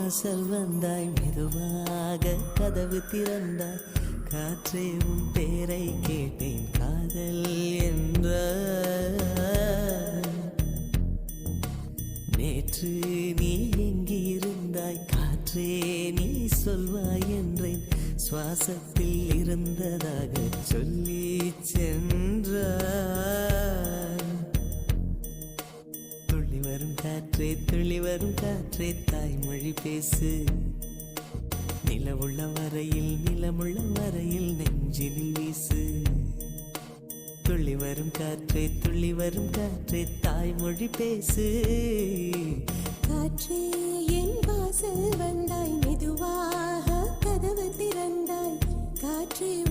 வாசல் வந்தாய், மெதுவாக கதவு திறந்தாய். காற்றே உன் பேரை கேட்டேன், காதல் என்ற. நேற்று நீ எங்கிருந்தாய், காற்றே நீ சொல்வாய் என்றேன். சுவாசத்தில் இருந்ததாக சொல்லி சென்றாய். துள்ளி வரும் காற்றே, துள்ளி வரும் காற்றே, தாய்மொழி பேசு. நிலவுள்ள வரையில், நிலமுள்ள வரையில் நெஞ்சினில் வீசு. துள்ளி வரும் காற்றே, துள்ளி வரும் காற்றே, தாய்மொழி பேசு. காற்றே என் வாசல் வந்தாய், மெதுவாக கதவு திறந்தாய். காற்றே